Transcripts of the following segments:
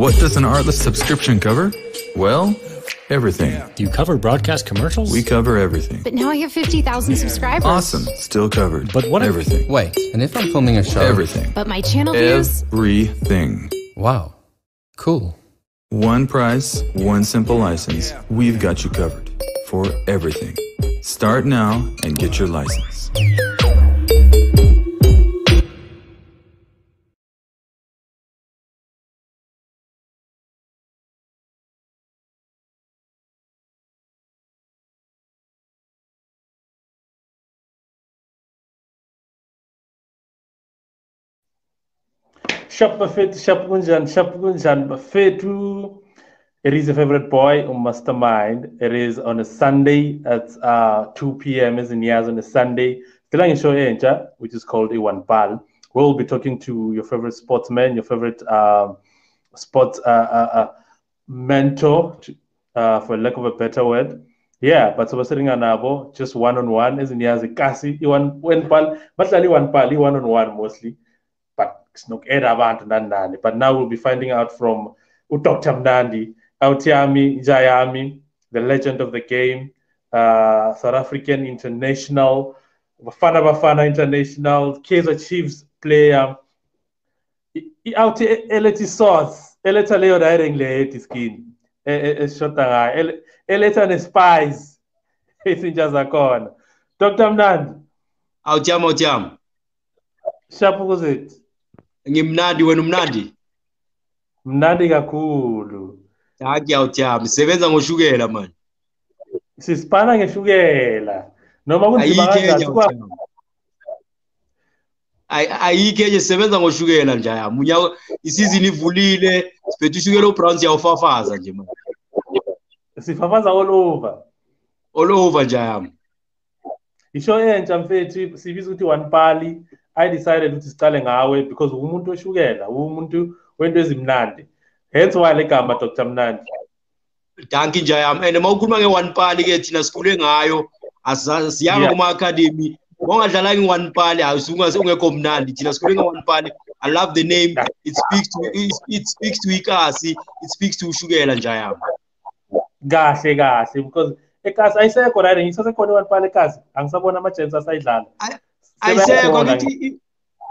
What does an Artlist subscription cover? Well, everything. You cover broadcast commercials? We cover everything. But now I have 50,000 subscribers. Awesome. Still covered. But what if... Everything. Wait, and if I'm filming a show? Everything. But my channel views? Everything. Wow. Cool. One price, one simple license. We've got you covered. For everything. Start now and get your license. Shop Buffet, Buffet. It is a favorite boy, Mastermind. It is on a Sunday at 2 p.m. is in years on a Sunday. Which is called One Pal. We'll be talking to your favorite sportsman, your favorite sports mentor, for lack of a better word. Yeah, but so we're sitting on Abo, just one-on-one. Is in years a Kasi, One Pal, but only One Pal, one-on-one mostly. But now we'll be finding out from Dr Mnandi, Autiami Jayami, the legend of the game, South African international, Bafana international, Kaizer Chiefs player. Auti eleti sauce, eleta leo direct le skin. Shota eleta ne spice. Isinja zakona. Dr Mnandi. Autiam. Shapu kuzet. Ngimnandi wena umnandi. Mnandi kakhulu. Haki awuthami sebenza ngoshukela man. Sisipana ngeshukela. Noma kunzima kanjani kwa ayike sebenza ngoshukela nje yami. Unyaka isizini ivulile, siphethe ushukela uBrowns yawufafaza nje man. Sifafaza all over. All over nje yami. Isho entsha mfethu sibiza ukuthi One Pal. I decided to sicale ngawe because umuntu oshukela, umuntu wento ezimnandi. Hence why le gama Dr Mnandi. Danki nje yami. And mawukhuluma nge-One Pal ke thina sikhule ngayo, asiyanga kuma academy. Bongadlala nge-One Pal ungekho mnandi. Thina sikhule nge-One Pal. I love the name. It speaks to ikasi, it speaks to ushukela nje yami. Kahle because ekasi ayisekho right ngisasekhona One Pal ekasi. Angisabona ama chance asayidlala.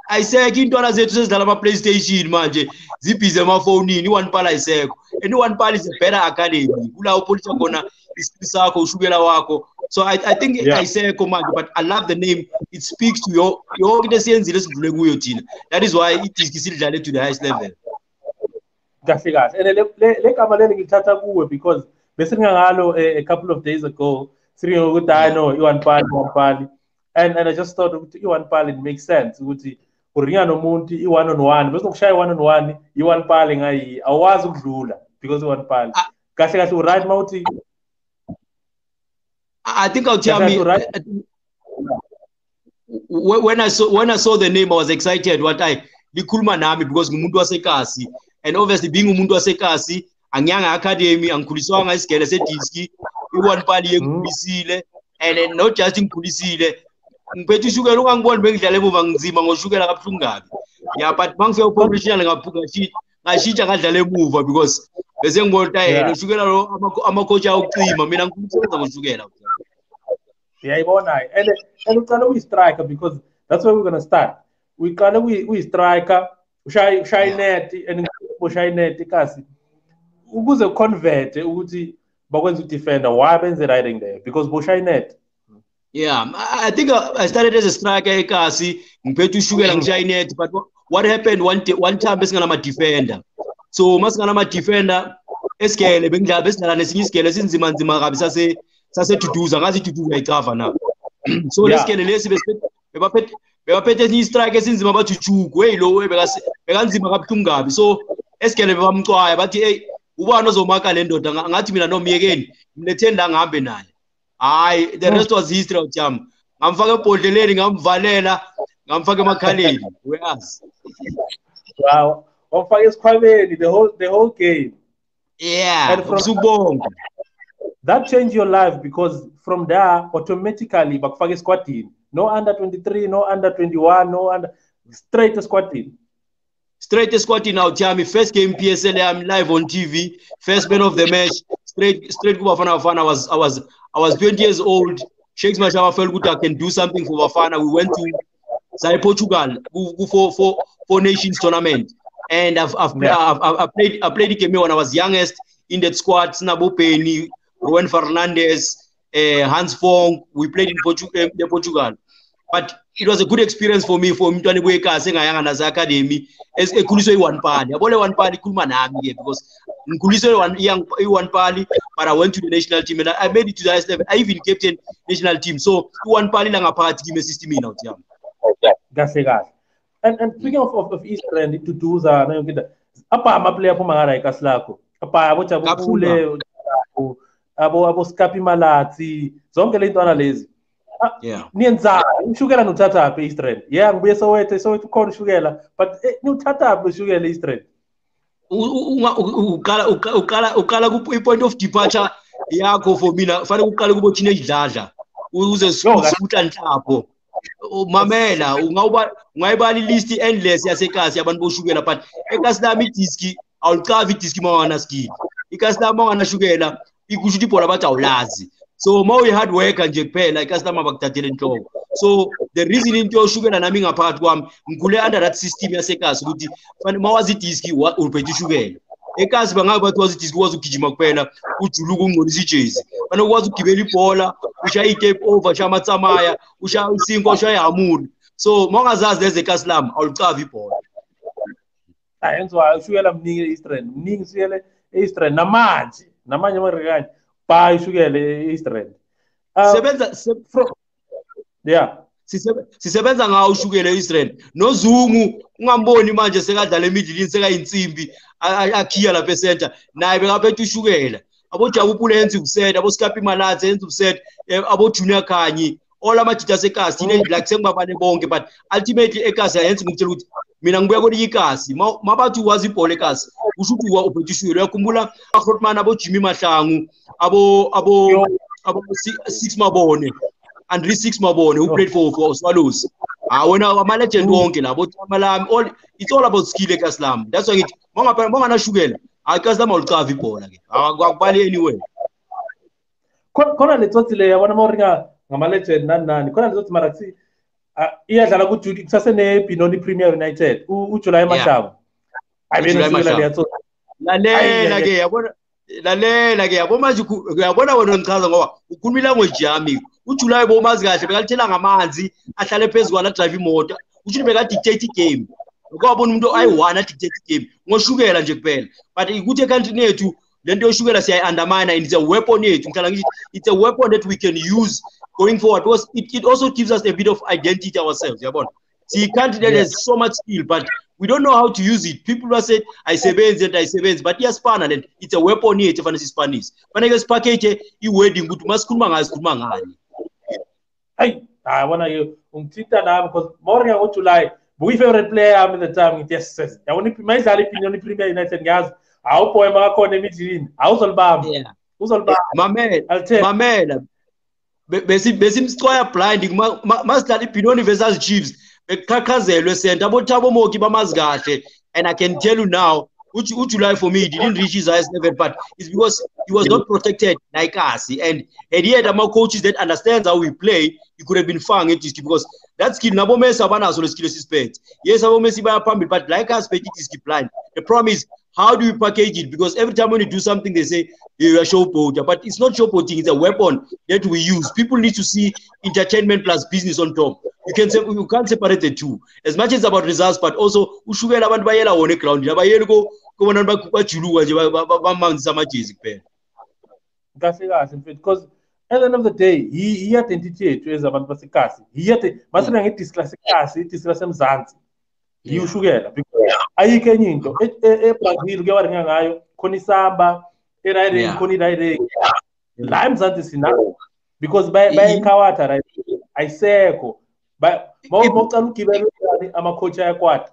Ayisekho intwana zethu sezidlala ama PlayStation manje zibhize emafonini. One Pal ayisekho. And One Pal is a better academy. Kula upolisa khona isiqi sakho ushukela wakho. So I think ayisekho manje, but I love the name. It speaks to your into esiyenzile esidlule kuyo thina. That is why it is kisidlale to the highest level. Kahle. And le gama leli ngithatha kuwe because bese ngalo a couple of days ago sitting ukuthi I know One Pal. And I just thought One Pal, it makes sense. Ukuthi uringa nomuntu one on one. Bese ukushaya one on one, One Pal ngayi awazi ukudlula because One Pal. Kahle right mawuthi. I think I'll tell me when I saw the name I was excited what likhuluma nami because ngumuntu wasekasi, and obviously being umuntu wasekasi angiyanga academy angikhuliswanga isigele sediski One Pal yengikhulisile, and then not just ngikhulisile ngiphethe ushukela ungangiboni bengidlala emuva ngizima ngoshukela kabuhlungu kabi. Yeah, but mangifika uprofessional ngashintsha ngadlala emuva because bese ngibona yena ushukela lo amacoach awucima mina ngikusebenza ngoshukela. Yayibona and uqala uyi-striker because that's where we're going to start. We qala uyi-striker ushaye net and ushaye net kasi ukuze uconvert ukuthi bakwenza udefender why benze riding there because boshaye net. Yeah, I think I started as a striker ekasi ngiphethe ushukela ngishaye net, but what happened one time besingana ama defender. So masingana ama defender esigele bengidlala besidlala nesinye isigele sinzima kabi saseduduza ngazi iduduza icava na. So lesigele lesi bebaphethe esinye strike esinzima bathuchuku lo bekanzima kabuhlungu kabi. So esigele bebamcwaya bathi hey ubani ozomaka le ndoda ngathi mina nomyekeni ngilethenda ngihambe naye. Hayi, the rest was history of jam. Ngamfaka ebhodleleni ngamvalela, ngamfaka emakhaleni. Uyazi. Wow. Ofaka esikhwameni the whole game. Yeah. And that changed your life because from there automatically bakufaka esquadini. No under 23, no under 21, no under straight esquadini. straight escorting out Tiami, first game PSL, I'm live on TV, first man of the match, straight Bafana. I was 20 years old. Shakes Mashaba felt good I can do something for Bafana. We went to Portugal for Nations tournament. And I played the game when I was youngest in that squad. Snabo Penny, Ruben Fernandez, Hans Fong. We played in Portugal. But it was a good experience for me to Weka saying I am as academy as a Kuliso one party. I bought one party Kulmanami because Kuliso one party, but I went to the national team and I made it to the highest level. I even captain national team. So one party lang a party give me system in out. That's it, guys. And speaking of Easter and to do that, apa ama player po mga ray kaslako. Apa abo chabukule, abo Scapi Malati, zonke le into analyze. Yeah. Nienza, ushugela no tata up Easter. Yeah, ngibuye so khona ushugela, but no tata up ushugela Easter. Ukala ku point of departure yakho for mina fanele uqale kubo teenage dladla. Uze sifutha nhlapho. Mamela ungayibali list endless yasekhasi yabantu boshukela but ekhasilami idiski awucavi idiski mawana skid ikhasilami mawana shukela ikusho ukuthi ibhola bathi awulazi so mawu hard worker nje kuphela ikhasilami abakuthathela inhloko so the reason into yoshukela nami ngaphakathi kwami ngikhule under that system yasekhasi ukuthi fanele mawazi idiski uphethe ushukela ekhasi bangabe bathi wazi idiski wazi ukugijima kuphela ujuluka ungcolisa ijezi fanele ukwazi ukugibela ibhola ushaya i-tape over ushaya amatsamaya ushaya isinko ushaya hamuri so mongazazi lezi ekhasilam awulicavi ibhola Ayenziwa ushukela mningi e-Eastern mningi ushukele e-Eastern namanje amarikanye ba ushukele e-Eastern sisebenza ngawo ushukele e-Eastern noZungu ungamboni manje sekadlala emidlini sekayinsimbi akhiya lapha center naye bekaphethe ushukela abo Jabupule yenza ubuseta abo Scapi Malati yenza ubuseta abo Junior Khanyi all amajita sekasi ine like sengibabane bonke but ultimately ekasi ayenza ngikutshela ukuthi mina ngibuya kwelinye ikasi mabathi wazi ibhola ekasi usho ukuthi uphethe ushukela uyakhumbula aHrotman abo Jimmy Mahlangu abo 6 Mabone Andre 6 Mabone who played for Swallows wena ama legend wonke labo Tamalami all it's all about skill ekasi lami that's why ngithi mongana shukela akasi lami awulicavi ibhola ke akubali anyway khona letsotsi le yabona mawuringa ngama legend nani khona letsotsi mara kusi iyadlala kuJudy kusase neBinoni Premier United uJuly Mashaba ayibena letsotsi lalela ke yabo manje uyabona wena ngichaza ngoba ukhuluma language yami uJuly bomazi kahle bekalithela ngamanzi ahlale phezulu kwala drive imoto uthi beka dictate game ukubona umuntu ayi1 dictate game ngoshukela nje kuphela but ukuthi ekhantini yethu lento yoshukela siya undermine and it's a weapon yethu ngihlala ngithi it's a weapon that we can use going forward because it also gives us a bit of identity ourselves yabona see country that has so much skill but we don't know how to use it. People will say ayisebenzi but iyaspana and it's a weapon yethu fanele sispanise fanele sipackage iwording ukuthi masikhuluma ngani hey I wanna you ungithinta nami because morning ngoJuly my favorite player at the time yes yabona mayidlala iBinoni Premier United ngiyazi awuboy makakhona emidlini awuzolibamba mamela besimsixoya blind masidlala iBinoni versus Chiefs beqhaqhazelwe center abothabo moki bamazi kahle and I can tell you now uJuly for me didn't reach his highest level but it's because he was not protected like us and he had more coaches that understands how we play he could have been fine at this because that skill nabo Messi abanazo le skill esiphethe yes abo Messi baya phambili but like us phethe this blind the problem is how do we package it because every time when you do something they say you are showboating but it's not showboating it's a weapon that we use people need to see entertainment plus business on top you can't separate the two as much as about results but also ushukela abantu bayela wona ground abayeli kubona bajuluka nje bamanzi amajezi kuphela kahle because at the end of the day he identity yethu ezabantu basekasi masina ngedisclass ekasi idisclass emzansi ushukela because ayike enye into eBrazil ke waringa ngayo khona isamba eriding khona iriding la emzansi sinayo because bayikhawatha right ayisekho mawucala ugibela ama-coach ayakwata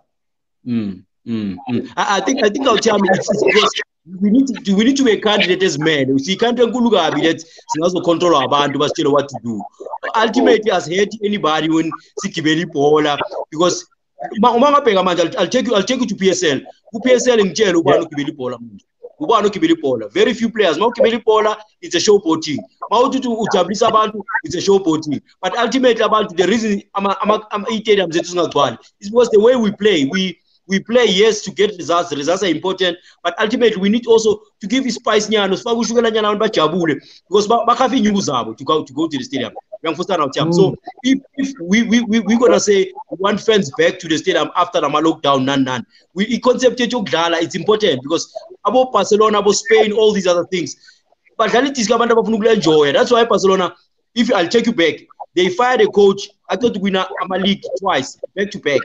I think I'll tell me it's because we need to be a candidate as men. We see can't enkulu kabi that singazo control abantu basitshela what to do. Ultimately as hate anybody when sigibela ibhola because I'll take you to PSL. PSL ngitshela ubani ukugibela ibhola manje. Ubani ukugibela ibhola. Very few players. Mawugibela ibhola, it's a showboating. Mawuthi ujabulisa abantu, it's a showboating. But ultimately abantu, the reason stadiums zethu zingagcwali is because the way we play, we play, yes, to get results. The results are important, but ultimately we need also to give spice nyana, because bakhafi inyungu zabo to go to the stadium. So if we're gonna say we want fans back to the stadium after the lockdown, we concept it's important because about Barcelona, about Spain, all these other things. But reality is enjoy. That's why Barcelona, if I'll take you back, they fired a coach. I thought to win a league twice, back to back.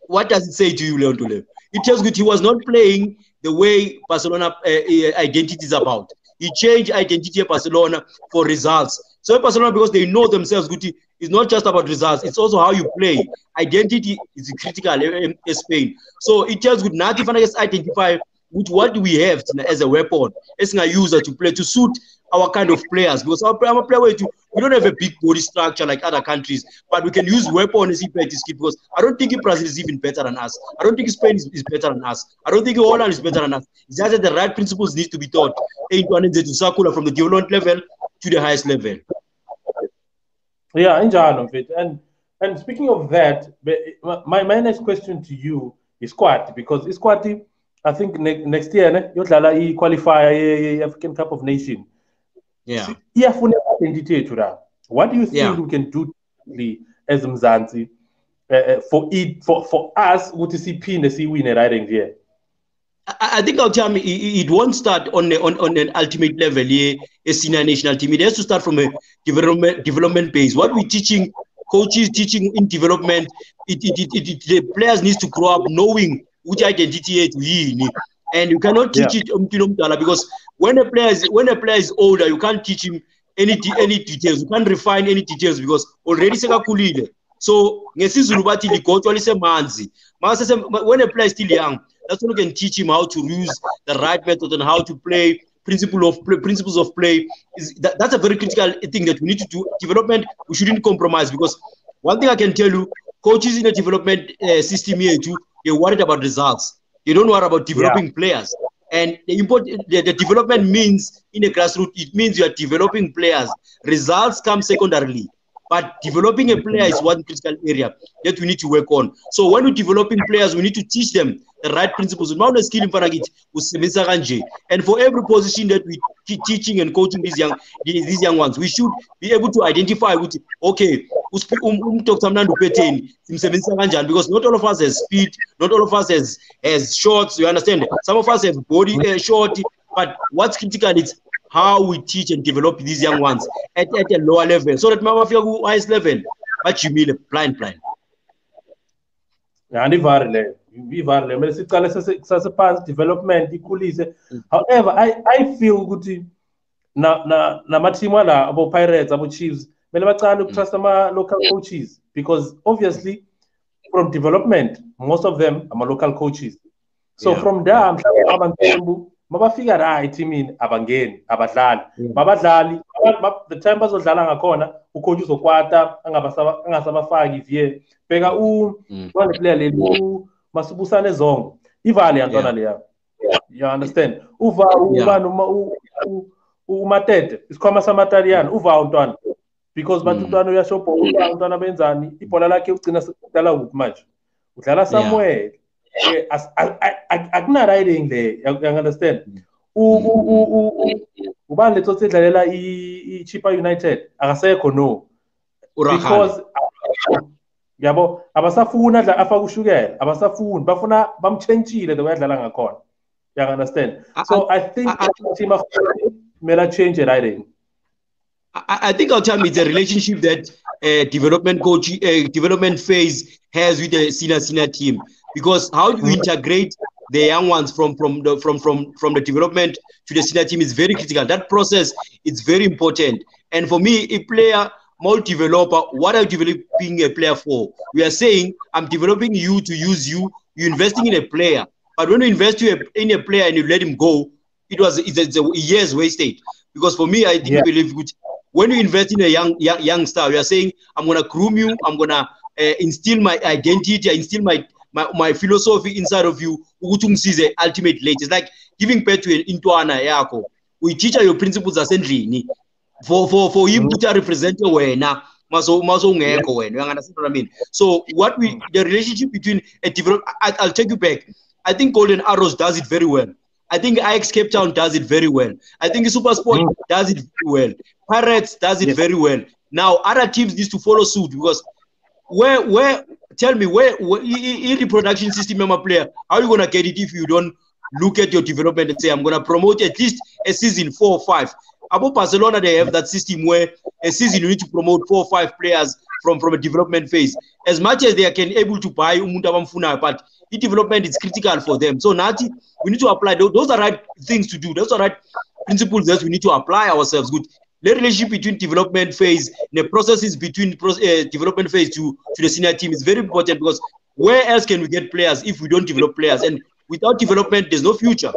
What does it say to you, Leon Tole? It tells you he was not playing the way Barcelona identity is about. He changed identity of Barcelona for results. So Barcelona, because they know themselves, it's not just about results, it's also how you play. Identity is critical in Spain. So it tells good nothing if I identify with what do we have as a weapon, as a user to play to suit our kind of players. Because our player we don't have a big body structure like other countries, but we can use weapons because I don't think Brazil is even better than us. I don't think Spain is better than us. I don't think Holland is better than us. It's just that the right principles need to be taught to circular from the development level to the highest level. Yeah, and speaking of that, my next question to you is Squad, because Squad, I think next year you qualify African Cup of Nations. Yeah. What do you think we can do as Mzansi for us to see Pin see winner right here? I think I'll tell me it won't start on an ultimate level here, a senior national team. It has to start from a development base. What we're teaching, coaches teaching in development, the players need to grow up knowing which identity to win. And you cannot teach it because when a player is older, you can't teach him any details. You can't refine any details because already sekakhulile. So ngesizulu bathi ligotswa lisemanzi. When a player is still young, that's when you can teach him how to use the right method and how to play, principles of play. That's a very critical thing that we need to do. Development, we shouldn't compromise, because one thing I can tell you, coaches in the development system here too, they're worried about results. They don't worry about developing players. And the development means in a grassroots, it means you are developing players. Results come secondarily. But developing a player is one critical area that we need to work on. So when we're developing players, we need to teach them the right principles. And for every position that we teaching and coaching these young ones, we should be able to identify with, okay, because not all of us has speed, not all of us has shorts, you understand? Some of us have body short, but what's critical is how we teach and develop these young ones at a lower level, so that mama feel highest level. But you mean blind. Yeah, and development. However, I feel good na matimu ala about Pirates, about Chiefs. Trust my local coaches, because obviously from development, most of them are my local coaches. So from there, I'm mabafika right teamini abangeni abadlali babadlali the time bazodlala ngakhona ucoach uzokwata angasabafaki vie bheka one player leli Masibusane Zongo ivali yantwana leya, you understand, uva ubani umatete isikhwama samataliyani uva untwana, because bathi untwana uyashopha untwana benzani ibhola lakhe ugcina sekudala kuphi manje udlala somewhere. Akuna riding there, you understand? Ubani letho sedlalela iChipa United akasekho no, because yabo abasafuna adla afaka ushukela, abasafuni bafuna bamchangile the way adlala ngakhona, you understand? So I think team of mela change riding. I think I'll tell me it's a relationship that development phase has with the senior team. Because how do you integrate the young ones from the development to the senior team is very critical. That process is very important. And for me, a player, multi-developer, what are you developing a player for? We are saying, I'm developing you to use you. You're investing in a player. But when you invest in a player and you let him go, it's a years wasted. Because for me, I think I believe when you invest in a youngster, we are saying, I'm going to groom you, I'm going to instill my identity, I instill my philosophy inside of you. Ukuthi ultimate late. It's like giving birth to an intwana yako. We teach your principles ascendly. For him to represent wena. You understand what I mean? So the relationship between a develop, I'll take you back. I think Golden Arrows does it very well. I think Ajax Cape Town does it very well. I think Supersport does it very well. Pirates does it very well. Now other teams need to follow suit because tell me where in the production system of a player, how are you gonna get it if you don't look at your development and say I'm gonna promote at least a season 4 or 5? About Barcelona, they have that system where a season you need to promote 4 or 5 players from a development phase. As much as they can able to buy but the development is critical for them. So Nati, we need to apply those are right things to do. Those are right principles that we need to apply ourselves. Good. The relationship between development phase, the processes between development phase to the senior team is very important because where else can we get players if we don't develop players? And without development, there's no future.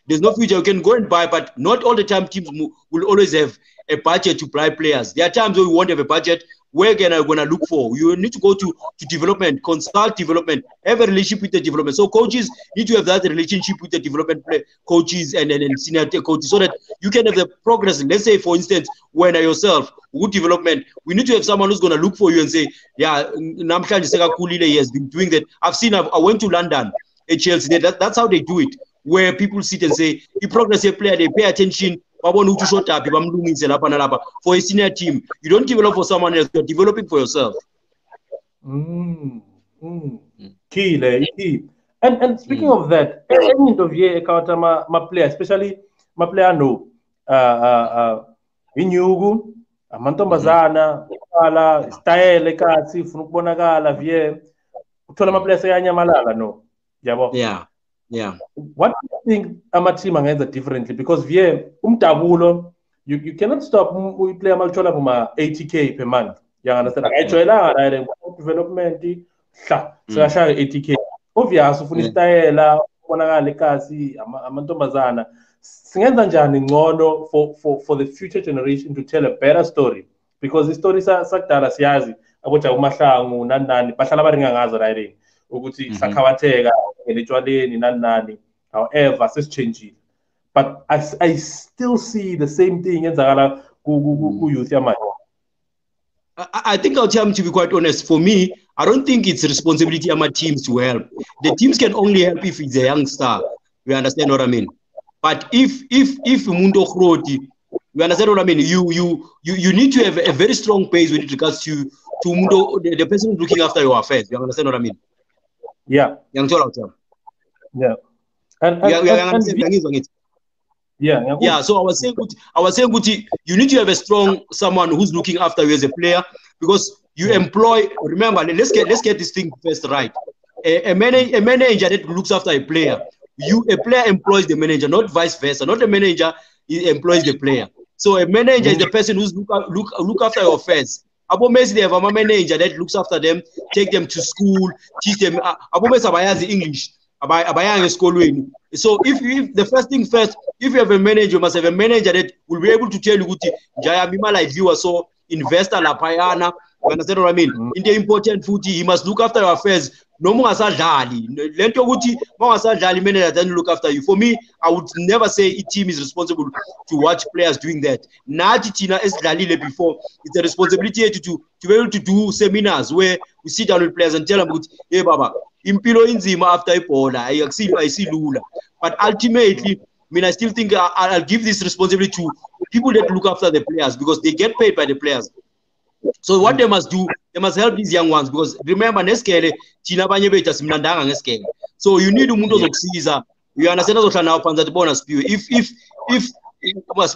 There's no future. You can go and buy, but not all the time teams will always have a budget to buy players. There are times where we won't have a budget. Where can I gonna look for? You need to go to development, consult development, have a relationship with the development. So coaches need to have that relationship with the development coaches and senior coaches so that you can have the progress. Let's say, for instance, when yourself, good development, we need to have someone who's gonna look for you and say, yeah, Namhlanje Kulile has been doing that. I went to London at Chelsea. That's how they do it. Where people sit and say, you progress a player, they pay attention. For a senior team, you don't develop for someone else, you're developing for yourself. Key. And speaking of that, end of year, my player, especially my player no, Inyugu, Amantombazana, Style, Katsi, Funukbonagala, Vie, Utola my player say Anyamalala, no. Yeah. What do you think team against differently? Because via you cannot stop we play Malchola from 80k per month. You understand? I try development so 80k. Obviously, for style, Amantombazana. Singenza njani ngono for the future generation to tell a better story. Because the stories are sakdala siyazi abocha umahlangu nani bahlala baringa ngazo right. Ukuthi sakhawatheka ngelitshwaleni nani however sesichange but I still see the same thing yenzakala ku youth yamanje. I think I'll tell him to be quite honest. For me, I don't think it's a responsibility of my teams to help. The teams can only help if it's a young star. You understand what I mean? But if Mundo Khroti, you understand what I mean? You need to have a very strong base with regards to Mundo, the person who's looking after your affairs. You understand what I mean? Yeah. And so I was saying you need to have a strong someone who's looking after you as a player because you employ. Remember, let's get this thing first right. A manager that looks after a player. A player employs the manager, not vice versa. Not the manager employs the player. So a manager is the person who's look after your affairs. They have a manager that looks after them, take them to school, teach them. The English. So if the first thing first, if you have a manager, you must have a manager that will be able to tell you, Jaya Mima like viewer, so investor la payana. You understand what I mean? In the important footy, he must look after your affairs. No more asajali. Lento guti, more asajali manager then look after you. For me, I would never say a team is responsible to watch players doing that. Nati Tina is Dalile before. It's a responsibility to be able to do seminars where we sit down with players and tell them, hey Baba, impilo inzima after Ipola, I see Lula. But ultimately, I still think I'll give this responsibility to people that look after the players because they get paid by the players. So what they must do, they must help these young ones because remember, neskele China banyebeta simnandanga neskele. So you need umuntu zokusiza. You understand what now panza bonus if because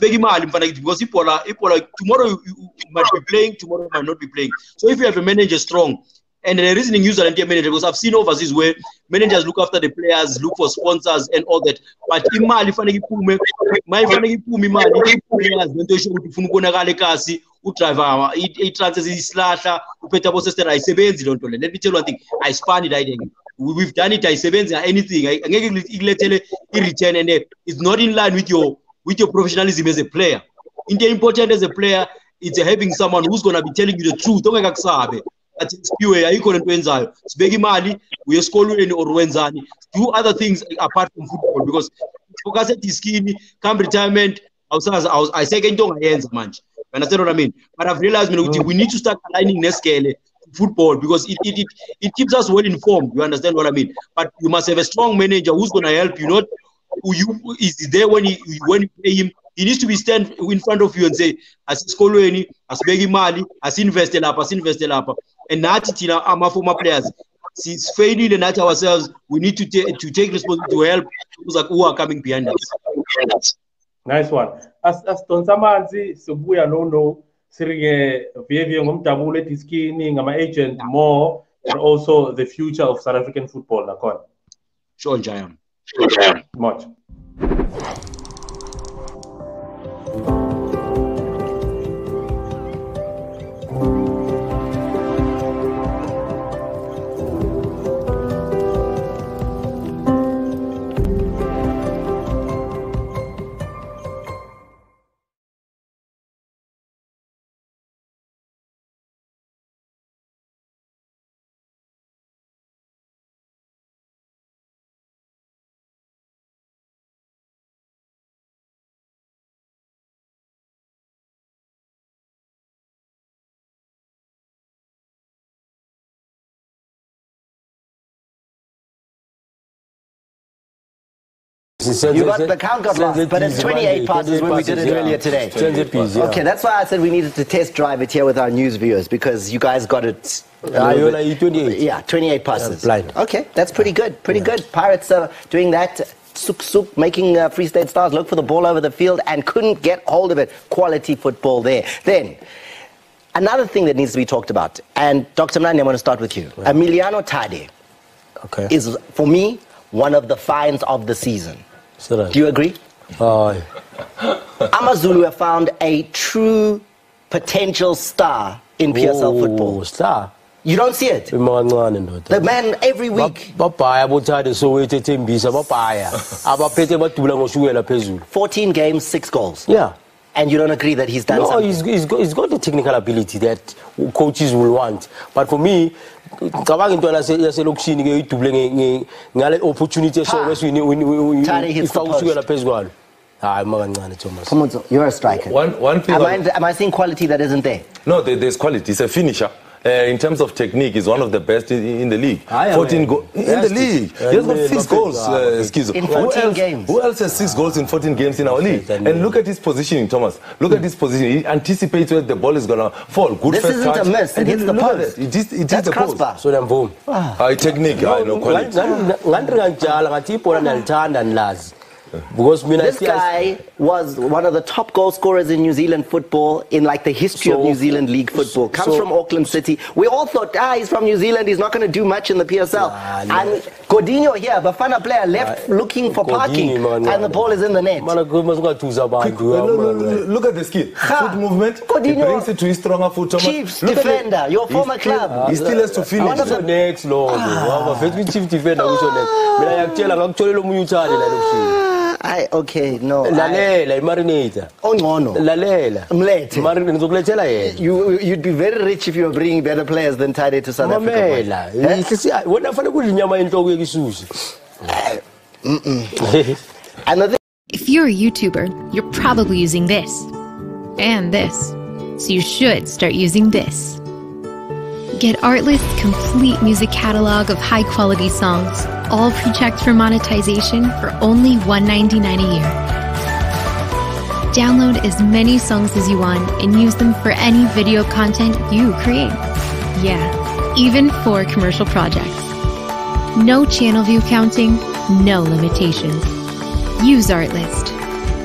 tomorrow you might be playing, tomorrow you might not be playing. So if you have a manager strong, and the reasoning user and manager, because I've seen overseas where managers look after the players, look for sponsors and all that. But imali fanele iphume, imali players bento isho ukuthi ufuna ukubonakala ekasi, udriver i-transfers islahla, uphetha bo sister ayisebenzi lo nto le. Let me tell you one thing, I spun it again. We've done it, ayisebenzi anything. Angeke ikulethele i-return and it's not in line with your professionalism as a player. Into important as a player, it's having someone who's going to be telling you the truth. athi Siphiwe ayikho lento yenzayo sibeka imali uye esikolweni or wenzani do other things apart from football because focus ediskini come retirement ayiseke into ongayenza manje. You understand what I mean? But I've realized we need to start aligning nesikele football because it keeps us well informed. You understand what I mean? But you must have a strong manager who's going to help you. Not who is there when you pay him. He needs to be stand in front of you and say, "Asikolweni, asibeki imali, asinveste lapha." And nathi thina ama-former players, since failing and at ourselves, we need to take responsibility to help those who are coming behind us. Nice one. As Tonsamanzi sibuya no sirige behavior ngomdabulo ediskini ngama agent more and also the future of South African football nakona. Sure, Njayam. Much. You got the count got lost, but it's 28 passes when we did it earlier today. Okay, that's why I said we needed to test drive it here with our news viewers because you guys got it. 28. Yeah, 28 passes. Blind. Okay, that's pretty good. Pretty good. Pirates doing that. Souk making Free State Stars look for the ball over the field and couldn't get hold of it. Quality football there. Then, another thing that needs to be talked about, and Dr. Mnandi, I want to start with you. Yeah. Emiliano Tade is, for me, one of the finds of the season. Do you agree? AmaZulu have found a true potential star in PSL football. Star? You don't see it? The man every week. 14 games, 6 goals. Yeah. And you don't agree that he's done something? No, he's got the technical ability that coaches will want. But for me, opportunity you're a striker. One thing am I seeing quality that isn't there? No, there's quality. It's a finisher. In terms of technique, he's one of the best in the league. 14 goals in the league. He has got 6 goals. In 14 games. Who else has 6 goals in 14 games in our league? And look at his positioning, Thomas. Look at his position. He anticipates where the ball is going to fall. Good this first isn't touch. A miss. It hits the post. It is the post. So then boom. Technique. I know quality. Because this guy was one of the top goal scorers in New Zealand football in like the history of New Zealand league football. Comes from Auckland City. We all thought, he's from New Zealand, he's not going to do much in the PSL. And Godinho here, Bafana player, left looking for parking and the ball is in the net. Look at the skill. Foot movement. He brings it to his stronger foot. Chiefs defender, your former club. He still has to finish. Next, Lord. Chief defender. Okay, no. Lalela, marinator. Oh, no. Lalela. Mlete. You'd be very rich if you were bringing better players than Tade to South Africa. If you're a YouTuber, you're probably using this and this. So you should start using this. Get Artlist's complete music catalog of high-quality songs, all pre-checked for monetization for only $1.99 a year. Download as many songs as you want and use them for any video content you create. Yeah, even for commercial projects. No channel view counting, no limitations. Use Artlist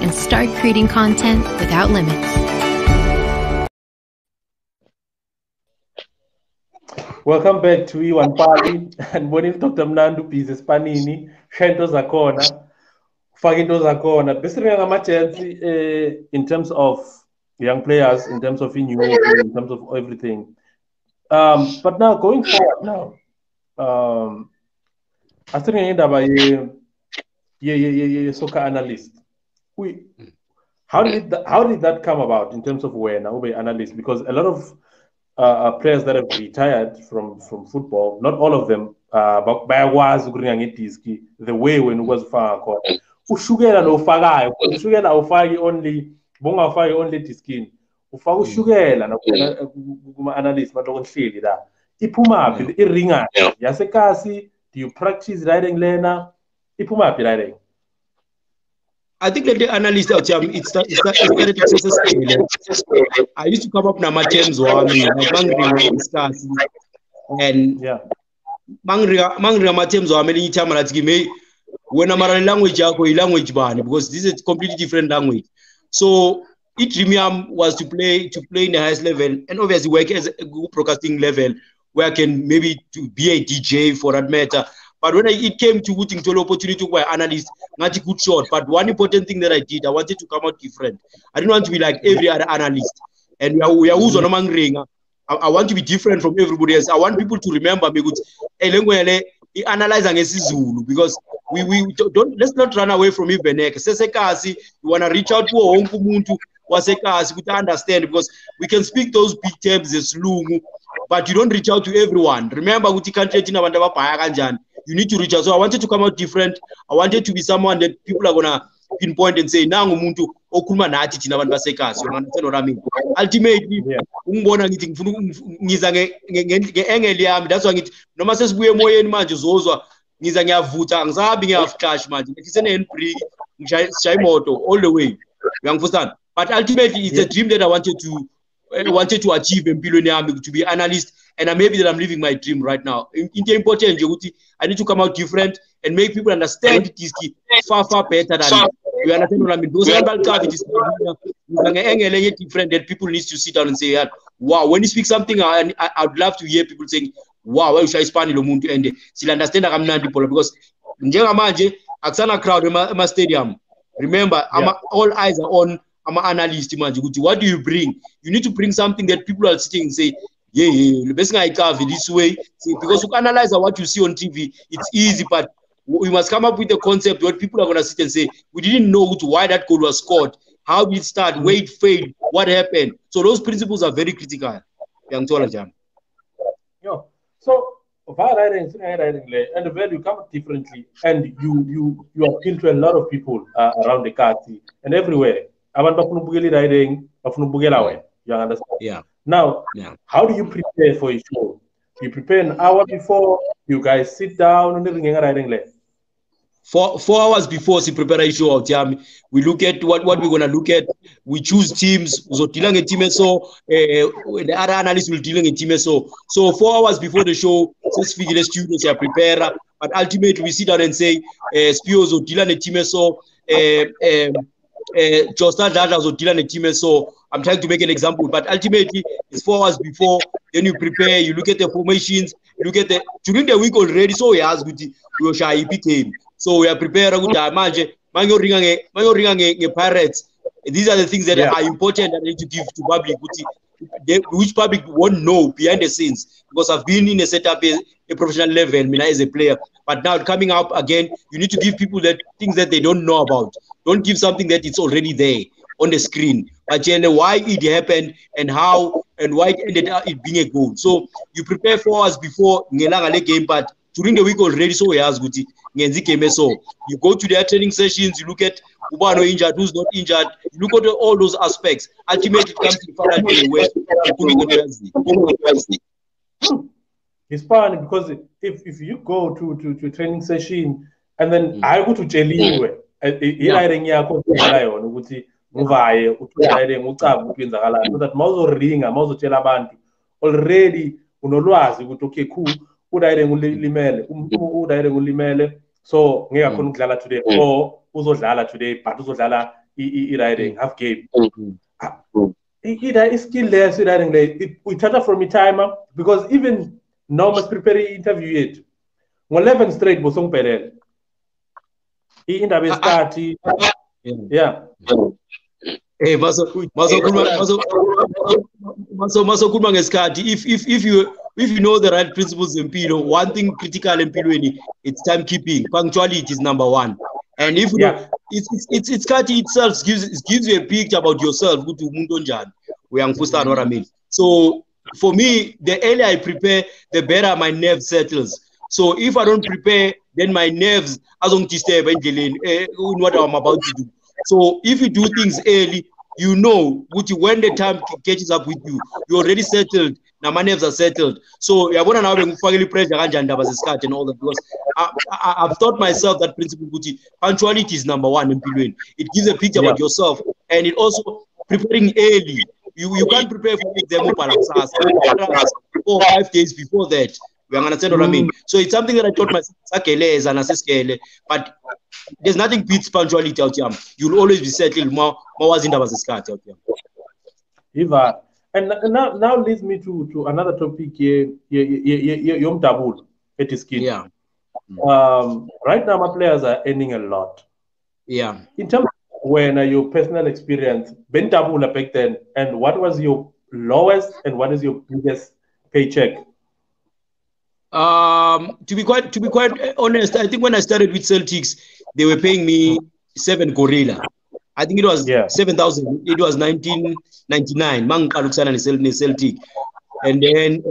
and start creating content without limits. Welcome back to One Pal and when Dr Mnandi busy Spanini, Shento Zakona, Fagito Zakona. Basically, in terms of young players, in terms of in terms of everything. But now going forward now, after the end of soccer analyst, how did that come about in terms of where now we analyst? Because a lot of players that have retired from football, not all of them, but bayakwazi ukuringa ngediski the way when ukwazi ufaka khona. Ushukela lo ufakayo, ushukela awufaki only bongafaki only diskini. Ufaka ushukela na kuma analyst matloko nhleli la. Iphuma phi iringa yasekasi, do you practice riding lena? Iphuma phi riding? I think that the analyst out here, it started process. I used to come up with terms like mangri discuss and mangri terms many time that give me when I'm a language language ban because this is a completely different language. So each dream was to play in the highest level and obviously work as a good broadcasting level where I can maybe to be a DJ for that matter. But when it came to putting to the opportunity to be an analyst, not a good shot. But one important thing that I did, I wanted to come out different. I didn't want to be like every other analyst. And we are who's on a ring. I want to be different from everybody else. I want people to remember me good. Analyze against Zulu because we don't let's not run away from Ibenek. You wanna reach out to Onkumuntu wasekasi to understand because we can speak those big terms as Lungu, but you don't reach out to everyone. Remember, you need to reach out. So I wanted to come out different. I wanted to be someone that people are gonna pinpoint and say, "Nangu muntu okuma nathi thina abantu basekasi." You understand what I mean? Ultimately, ungibona ngithi ngiza nge-angle yami. That's why ngithi noma sesibuye emoyeni manje uzozwa ngiza ngiyavutha angisabi ngiyaflash manje. Ngisene handbrake ngishaya imoto all the way. You understand? But ultimately, it's a dream that I wanted to achieve empilweni yami to be an analyst. And maybe that I'm living my dream right now. It's important. I need to come out different and make people understand it is far better than you understand what I mean. Those it is different that people need to sit down and say, wow, when you speak something, I'd love to hear people saying, wow, why should I Spanish and still understand that I'm not people because njengamanje akusana crowd in my stadium. Remember, all eyes are on. I'm an analyst. What do you bring? You need to bring something that people are sitting and say, the best thing I cover this way. See, because you can analyze what you see on TV, it's easy, but we must come up with a concept where people are going to sit and say, we didn't know why that goal was scored, how did it start, where it failed, what happened. So those principles are very critical. So via writing and the value come differently, and you appeal to a lot of people around the country and everywhere. You understand? Yeah. Now, how do you prepare for a show? You prepare an hour before, you guys sit down and everything writing left. 4 hours before the preparation of time, we look at what we're gonna look at. We choose teams. So the other analysts will deal in team. So 4 hours before the show, just figure the students are prepared. But ultimately, we sit down and say, Spios or deal in team. So so I'm trying to make an example, but ultimately it's 4 hours before. Then you prepare, you look at the formations, you look at during the week already. So we ask we shy team. So we are prepared. Pirates. These are the things that are important that I need to give to public, which public won't know behind the scenes because I've been in a setup a professional level, as a player. But now coming up again, you need to give people that things that they don't know about. Don't give something that it's already there on the screen. But why it happened and how and why it ended up it being a goal. So you prepare 4 hours before the game, but during the week already, so we ask so you go to their training sessions, you look at who's injured, who's not injured, you look at all those aspects. Ultimately, it comes to the final. It's funny because if you go to a training session and then I go to jail anyway, already unolwazi ukuthi okay cool udayire ngulimele so ngeke akhona ukudlala today or uzodlala today but uzodlala i-riding half game. It's still there, so we start from a timer because even normal preparing interview yet 11 straight bosongiphelele indaba yesikhathi masokhuluma ngesikhathi if you know the right principles in Pilo, one thing critical in Pilo, it's timekeeping. Punctuality is number one. And if it's Kati itself gives you a picture about yourself. We understand what I mean. So for me, the earlier I prepare, the better my nerve settles. So if I don't prepare, then my nerves don't disturb in what I'm about to do. So if you do things early, you know, when the time catches up with you, you're already settled. Now my nerves are settled. So I want to now be pressure and all that, because I've taught myself that principle. Punctuality is number one in Pilwen. It gives a picture about yourself, and it also preparing early. You can't prepare for exam 4 or 5 days before that. You understand what I mean? So it's something that I taught myself, but there's nothing beats punctuality out here. You'll always be settled. More was in the out here. Eva, and now leads me to another topic here. Yom Tabul, it is key. Yeah. Right now, my players are earning a lot. Yeah. In terms of when your personal experience, Ben Tabula back then, and what was your lowest and what is your biggest paycheck? To be quite honest, I think when I started with Celtics, they were paying me 7 gorilla. I think it was 7,000. It was 1999. Celtic, and then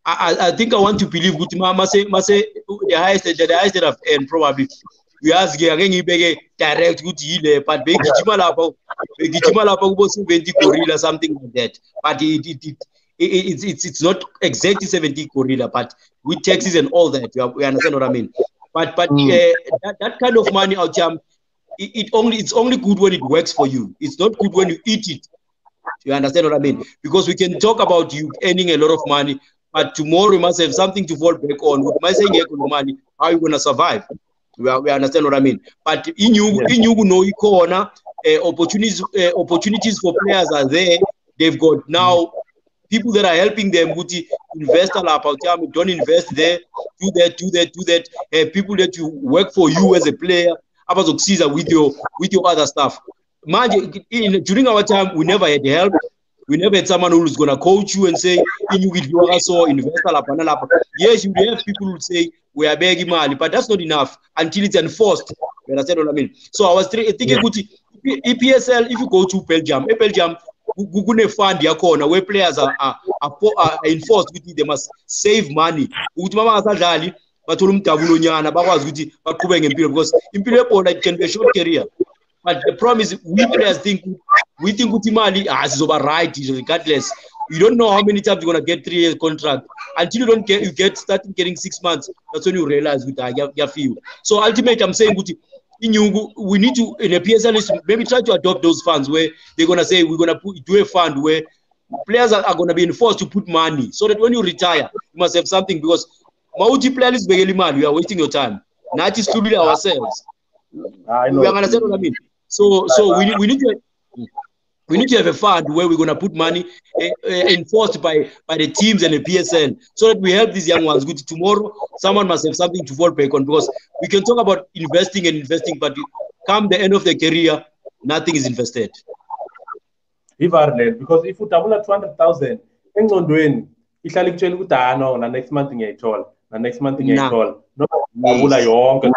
I think I want to believe the highest that I've earned probably. We ask again direct but 70 gorilla, something like that. But it's not exactly 70 gorilla, but with taxes and all that, we understand what I mean. But that kind of money out here, it's only good when it works for you. It's not good when you eat it. You understand what I mean? Because we can talk about you earning a lot of money, but tomorrow you must have something to fall back on. With my saying money, how are you gonna survive? We understand what I mean. But in you know corner opportunities for players are there. They've got now people that are helping them with the investor don't invest there, do that. People that you work for you as a player, with your other stuff. During our time, we never had help. We never had someone who's gonna coach you and say, investor. Yes, you have people who say we are begging money, but that's not enough until it's enforced. You understand what I mean? So I was thinking, EPSL, if you go to Belgium, Google fund where players are enforced with it, they must save money. But because it can be a short career. But the problem is we players think Mali is over right, regardless. You don't know how many times you're gonna get 3 years contract. Until you don't get starting getting 6 months, that's when you realize with your feel. So ultimately I'm saying we need to in a PSL maybe try to adopt those funds where they're gonna say we're gonna do a fund where players are gonna be enforced to put money so that when you retire, you must have something, because multi-players we are wasting your time. Not just to ourselves. I know. We understand what I mean. So we need to have a fund where we're gonna put money enforced by the teams and the PSL, so that we help these young ones. Good, tomorrow someone must have something to fall back on, because we can talk about investing, but come the end of the career, nothing is invested. Because if you tabula 200,000, engqondweni ihlala ikutshela ukuthi no na next month ngiyayithola, na next month ngiyayithola. No tabula yonke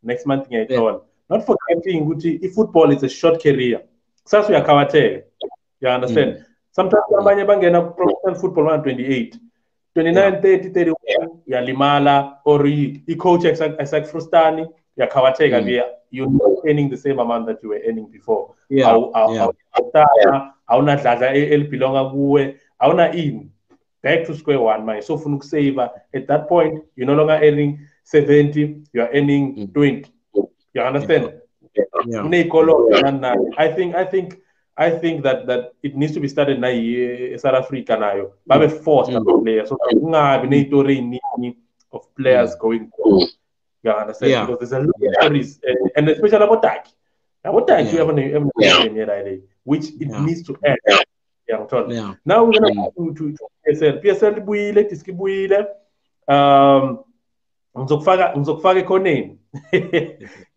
next month ngiyayithola. Not forgetting ukuthi football is a short career. Kusasa uyakhawatheka. You understand? Sometimes abanye bangena professional football 28, 29, 30, 31 yalimala, or i-coach esakufrustani yakhawatheka via you're not earning the same amount that you were earning before. Awunadladla elibelonga kuwe, awuna in back to square one manje. So ufuna ukusave. At that point you're no longer earning 70, you're earning 20. You understand? I think that it needs to be started now in South Africa now. Babe forced players. So of players going forward. You understand? Because there's a lot of stories, and especially about that. About that you haven't which it needs to end. Now we're gonna go to PSL. PSL buile, tiskibuile. Ngizokufaka ekhoneni.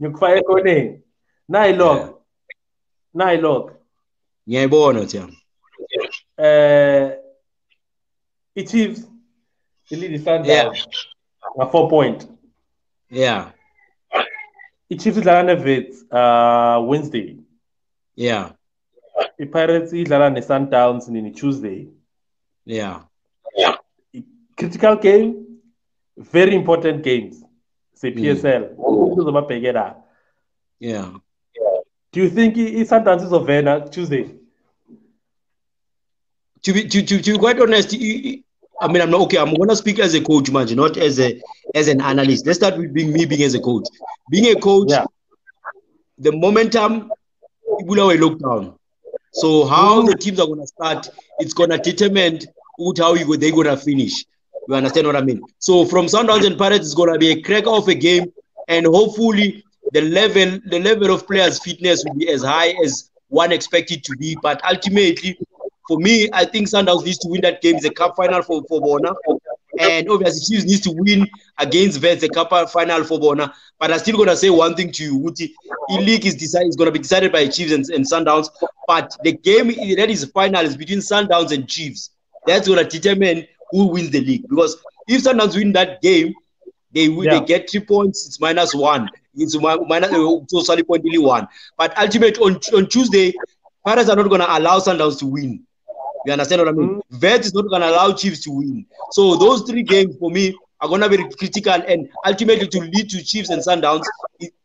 Ngikufaka ekhoneni. Nayilog. Ngiyayibona Themba. Chiefs lead Sundowns nga 4 point. Yeah. Chiefs idlala ne-Wits Wednesday. Yeah. I-Pirates idlala ne-Sundowns nini Tuesday. Yeah. Critical game, very important games. Say PSL. Yeah. Do you think Sundowns is of Tuesday? To be quite honest, I mean, I'm not okay. I'm gonna speak as a coach, man, not as an analyst. Let's start with me being as a coach. Being a coach, the momentum will away lockdown. So how the teams are gonna start, it's gonna determine how they're gonna finish. You understand what I mean? So from Sundowns and Pirates, it's gonna be a cracker of a game, and hopefully the level of players' fitness will be as high as one expected to be. But ultimately, for me, I think Sundowns needs to win that game. It's a cup final for Bona. And obviously, Chiefs needs to win against Vets, the cup final for Bona. But I'm still going to say one thing to you, Wuti. E-League is going to be decided by Chiefs and Sundowns. But the game that is final is between Sundowns and Chiefs. That's going to determine who wins the league. Because if Sundowns win that game, they get 3 points. It's -1. It's totally point only 1. But ultimately, on Tuesday, Pirates are not going to allow Sundowns to win. You understand what I mean? Vet is not going to allow Chiefs to win. So those 3 games for me are going to be critical and ultimately to lead to Chiefs and Sundowns.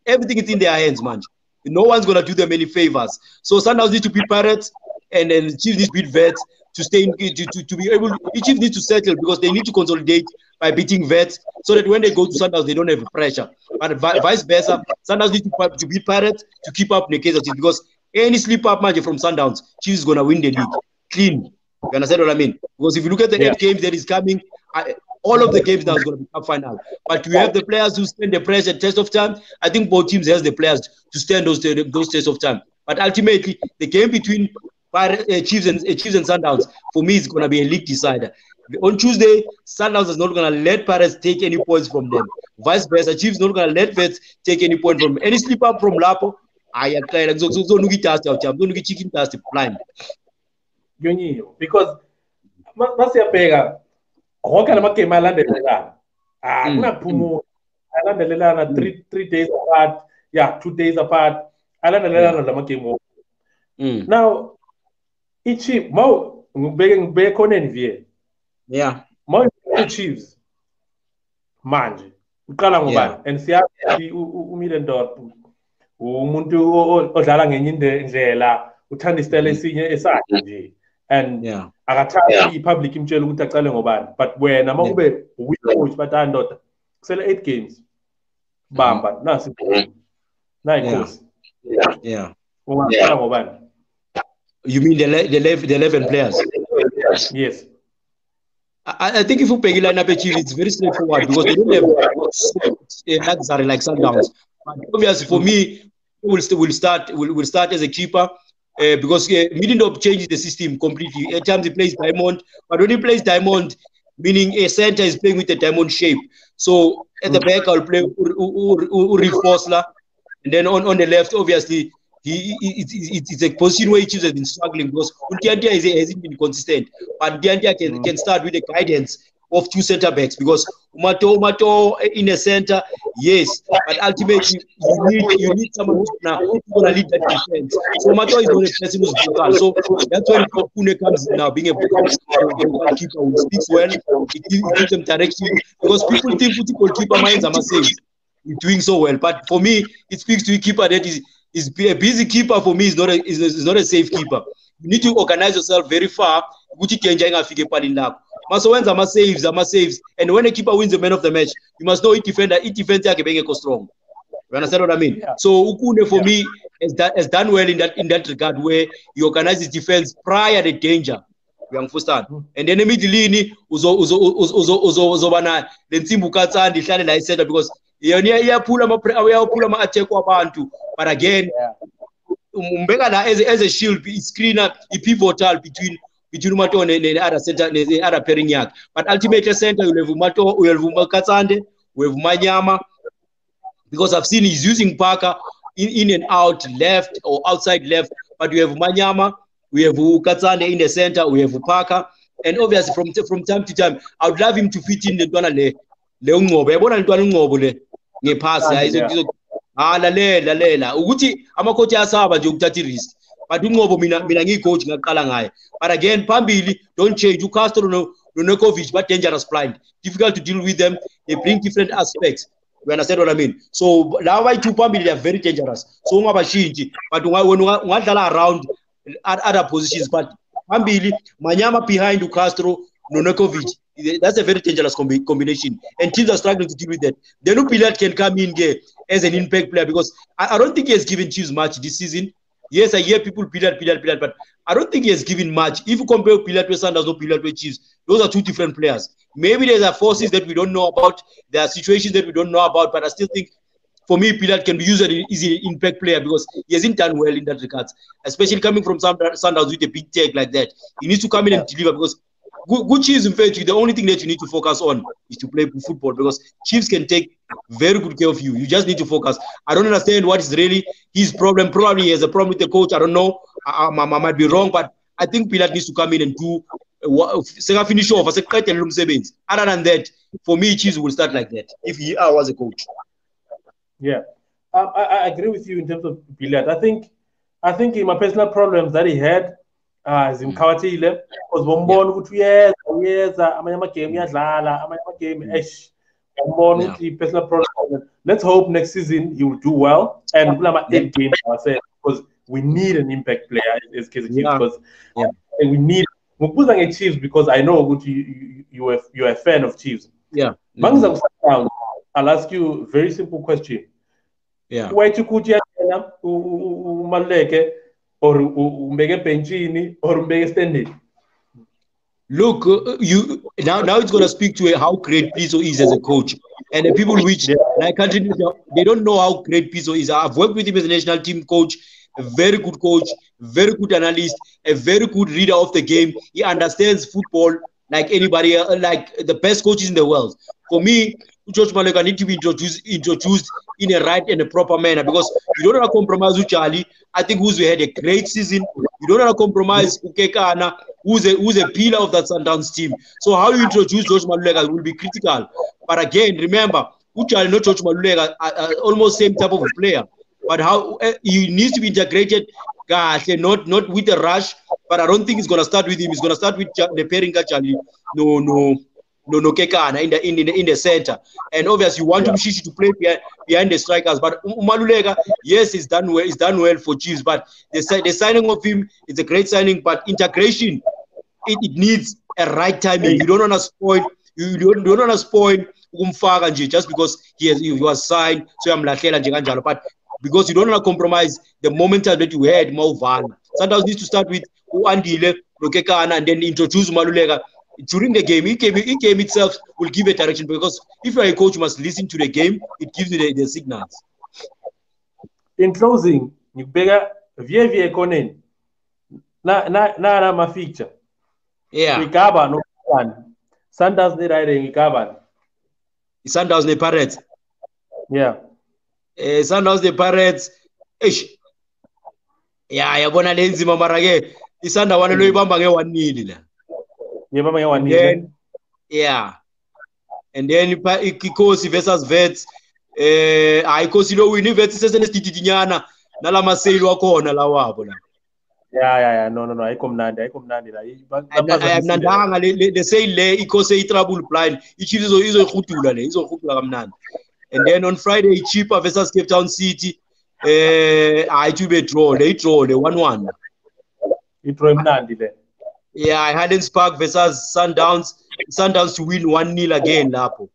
Everything is in their hands, man. No one's going to do them any favors. So Sundowns need to beat Pirates and then Chiefs need to beat Vets to stay in, to be able. Chiefs need to settle because they need to consolidate by beating Vets so that when they go to Sundowns they don't have pressure. But vice versa, Sundowns need to beat Pirates to keep up the Kaizer Chiefs because any slip up match from Sundowns, Chiefs is going to win the league. Clean. You understand what I mean? Because if you look at the 8 games that is coming, all of the games now is going to be cup final. But you have the players who stand the pressure test of time. I think both teams has the players to stand those tests of time. But ultimately, the game between Chiefs and Sundowns, for me, is going to be a league decider. On Tuesday, Sundowns is not going to let Pirates take any points from them. Vice versa, Chiefs not going to let Vets take any point from them. Any slip up from Lapo, chicken dust blind. Because masiyabheka wonke la magame alandelelana kunaphumula alandelelana 3 days apart, 2 days apart, alandelelana la magame. Now iChief mau ngibeke khoneni vie mau iChiefs manje uqala ngobani and siyazi uMilendorp umuntu odlala ngenye indlela uthanda isitele esinye esakhe nje and akathandi ipublic imtshela ukuthi aqale ngobani but wena makube coach bathi ndoda kusele 8 games bamba nasi nayikhosi ungaqala ngobani. You mean the 11 players? Yes. I think if you pick line up a Chiefs, it's very straightforward because they don't have luxury like Sundowns. But obviously, for me, we'll start as a keeper because Middendorp changes the system completely. At times he plays diamond, but when he plays diamond, meaning a center is playing with a diamond shape. So at the back, I'll play Uri Fosler, and then on the left, obviously. It's a position where Chiefs have been struggling because Untiantia hasn't been consistent. But Untiantia can start with the guidance of 2 center backs because Umato in the center, yes, but ultimately you need someone who's going to lead that defense. So Umato is not a person who's vocal. So that's when Pune comes in now, being a vocal keeper who speaks well, it gives them direction because people think goalkeeper minds are safe. He's doing so well, but for me, it speaks to a keeper that is a busy keeper. For me, is not a safe keeper. You need to organize yourself very far. So when Zama saves, and when a keeper wins the man of the match, you must know each defender is strong. You understand what I mean? Yeah. So Ukune for me has done well in that regard where he organizes defense prior to danger. You understand? And then immediately uzobana lensimbu katsandi ihlale la isenta because iyaphula ama attack wabantu. But again, Mbeka as a shield, screener, pivotal between Umato and the other center, the other pairing yak. But ultimately center, you have Umato, you have Katsande, we have Manyama, because I've seen he's using Parker in and out left or outside left. But we have Manyama, we have Katsande in the center, we have Parker, and obviously from time to time, I would love him to fit in the Donale Leungobe. Lalela ukuthi amacoach asaba nje ukuthatha risk but unqobo mina ngiyicoach ngaqala ngaye. But again phambili don't change uCastro no Nokovic, but dangerous blind, difficult to deal with them. They bring different aspects. You understand what I mean? So now why two phambili are very dangerous. So ungabashinji, but when ungadlala around other positions, but phambili Manyama behind uCastro Nokovic, that's a very dangerous combination, and teams are struggling to deal with that. Then Pilat can come in here as an impact player because I don't think he has given Chiefs much this season. Yes, I hear people Pilat, but I don't think he has given much. If you compare Pilat with Sanders or Pilat with Chiefs, those are two different players. Maybe there are forces that we don't know about, there are situations that we don't know about, but I still think, for me, Pilat can be used as an easy impact player because he hasn't done well in that regard, especially coming from Sanders with a big tag like that. He needs to come in and deliver because good Chiefs, in fact, the only thing that you need to focus on is to play football because Chiefs can take very good care of you. You just need to focus. I don't understand what is really his problem. Probably he has a problem with the coach. I don't know. I might be wrong, but I think Pilat needs to come in and do finish off. Other than that, for me, Chiefs will start like that if he was a coach. Yeah, I agree with you in terms of Pilat. I think in my personal problems that he had, zimkhawatile because bombona ukuthi uyeza amanye amagame uyadlala amanye amagame bombona ukuthi personal problem. Let's hope next season he will do well and kulama 8 games I said because we need an impact player as Kaizer Chiefs because we need ngokubuza nge-Chiefs because I know ukuthi you are a fan of Chiefs. Mangiza kusaqala, I'll ask you a very simple question. Why to ukuthi yena umaluleke or umbeke benchini or umbeke standing? Look, you now it's going to speak to how great Pizzo is as a coach, and the people which like country they don't know how great Pizzo is. I've worked with him as a national team coach, a very good coach, very good analyst, a very good reader of the game. He understands football like anybody, like the best coaches in the world. For me, George Maleka need to be introduced in a right and a proper manner because you don't want to compromise with Charlie. I think who's had a great season. You don't want to compromise Ukekana, who's a pillar of that Sundowns team. So how you introduce George Maleka will be critical. But again, remember, Uchali not George Maleka are almost same type of a player. But how he needs to be integrated, not with a rush. But I don't think it's gonna start with him. It's gonna start with the pairing Charlie. No Kekana in the center, and obviously you want Mshishi to play behind the strikers. But Umalulega, yes, he's done well for Chiefs. But the signing of him is a great signing. But integration, it needs a right timing. You don't want to spoil. You don't want to spoil Umfaga just because he was signed. So I'm like, but because you don't want to compromise the momentum that you had, Mauvana. Sometimes needs to start with Andile, Kekana, and then introduce Umalulega. During the game, game itself will give a direction because if you're a coach, you must listen to the game. It gives you the signals. In closing, you better via Konen. Na my feature. Yeah. Ikaba no one. Sanders ne riding Ikaba. Sanders the Pirates. Yeah. Sanders the Pirates. Yeah, yabona lenzi mamarage. Isanda wana lo ibamba nge 1-0 la. Yeah, and then Ikosi versus Vets. Ikosi lo win Vets sesenestitinyana nala maseli wakhona la wabo la. Yeah. No. Ayikho mnandi la. Ayamnandanga le say le Ikosi trouble blind. Ichiefs izokhutula kamnandi. And then on Friday Chipa versus Cape Town City. Ayitube draw le 1-1. Itro mnandi le. Yeah, Highlands Park versus Sundowns. Sundowns to win 1-0 again, Lapo.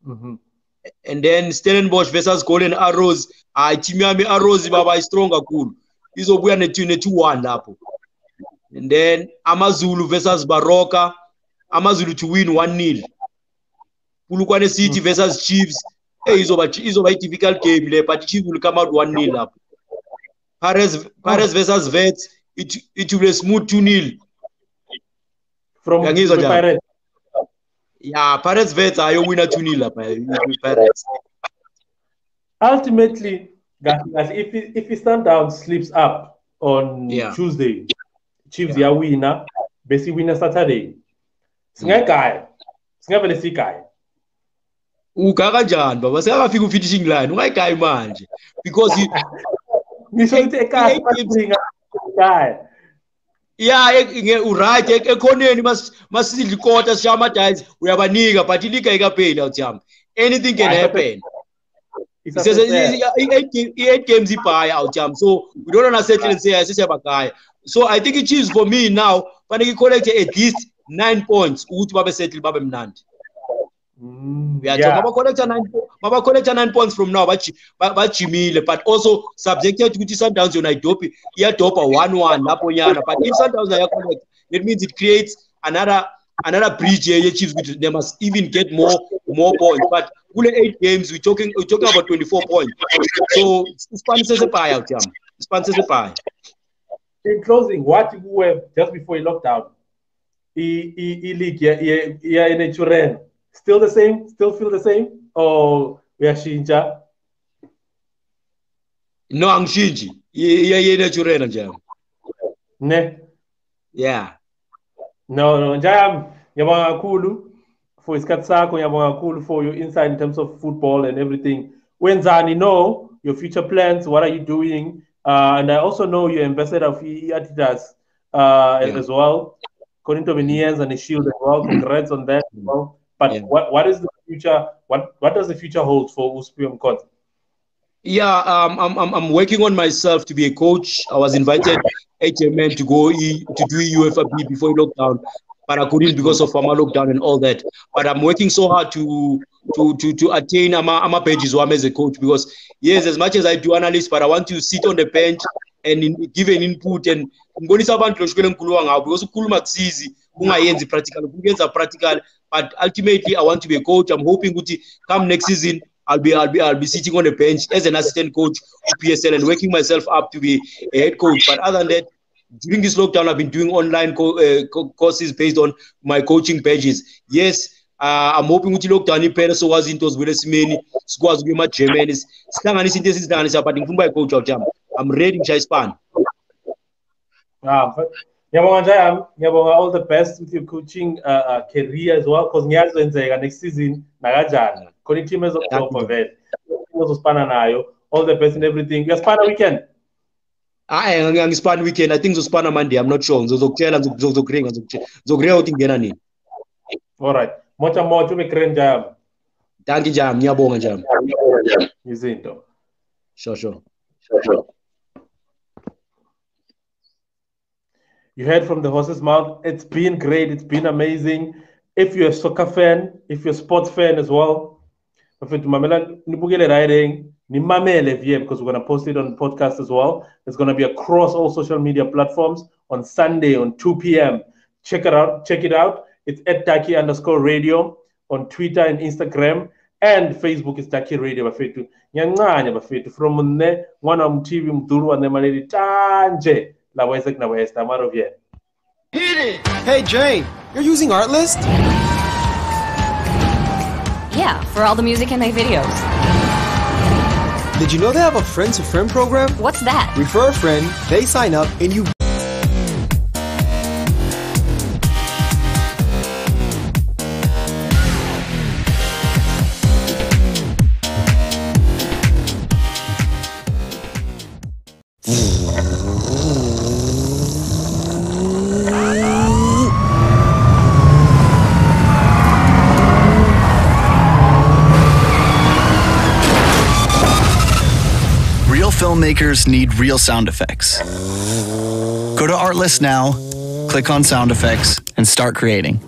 And then Stellenbosch versus Golden Arrows. Timiami Arrows baba is stronger cool. Izobuya ne 2-1 Lapo. And then AmaZulu versus Baroka. AmaZulu to win 1-0. Polokwane City versus Chiefs. Izoba a difficult game there, but Chiefs will come out 1-0 Lapo. Paris versus Vets. It will be a smooth 2-0. From Pirates. Yeah, Pirates Vets are your winner 2-0 Pirates. Ultimately, guys, if Sundown slips up on Tuesday, Chiefs are winner, basically winner Saturday. Singakai. Singavele sikai. Ukakanjani baba sekafika finishing line ungayigayi manje because guy. Yeah, right. Ekhoneni masidla ikota shama guys uyabanika but iliga ikapheli awuthamba. Anything can happen. It says 8 games ibhaya awuthamba. So we don't want to settle and say asisiyabagaya. So I think it is for me now fanele collect at least 9 points ukuthi babe settle babe mnandi. Yeah, Maba collect 9 points from now, but also subjected to Sundowns on Idopi, Dopa 1-1, Laponyana. But if Sundowns are collect, it means it creates another bridge here. They must even get more points. But only 8 games, we're talking about 24 points. So sponsors a pie out, sponsors a pie. In closing, what you were just before you locked out? League, yeah, in a Turin. Still the same? Still feel the same? Or we are Shinja? No, I'm Shinji. Yeah, Churena jam. Ne? Yeah. No, jam. Yabanga Kulu for Iskatsako, Yabanga Kulu for your insight in terms of football and everything. When Zani know your future plans, what are you doing? And I also know you're ambassador of Adidas as well. According to Vinians and the Shield as well. Congrats on that as well. But what is the future? What does the future hold for Siphiwe Mkhonza? Yeah, I'm working on myself to be a coach. I was invited HMN to go to do UFAB before lockdown, but I couldn't because of my lockdown and all that. But I'm working so hard to attain ama pages as a coach, because yes, as much as I do analyst, but I want to sit on the bench and give an input and because practical. But ultimately, I want to be a coach. I'm hoping come next season, I'll be sitting on the bench as an assistant coach at PSL and working myself up to be a head coach. But other than that, during this lockdown, I've been doing online courses based on my coaching pages. Yes, I'm hoping with lockdown iphela so wazi into zibuyele simeni sikwazi ukuyema Germany sihlanganisa into esizihlanganisa but ngifuna ukuba coach awujama. I'm ready ngishaya ispan. Ngiyabonga all the best with your coaching career as well, because ngiyakwenzeka next season nakajani khona team ezokudopa vele uzospana nayo. All the best in everything. Uyaspana weekend? Angispana weekend. I think zospana Monday. I'm not sure. Ngizokutshela ngizokugringa ukuthi ngena nini. All right. Mocha umekren jam. Danki jam. Ngiyabonga jam. Izinto. Sure. You heard from the horse's mouth. It's been great. It's been amazing. If you're a soccer fan, if you're a sports fan as well, because we're going to post it on podcast as well. It's going to be across all social media platforms on Sunday on 2 p.m. Check it out. It's at Taki_radio on Twitter and Instagram, and Facebook is Taki Radio. Bafetu nyanganya bafetu from ne mwana mtv mduru wa nemaleli tanje la wezek na westa. I'm out of here. Hit it! Hey Jay, you're using Artlist? Yeah, for all the music in my videos. Did you know they have a friend to friend program? What's that? Refer a friend, they sign up, and you filmmakers need real sound effects. Go to Artlist now, click on sound effects, and start creating.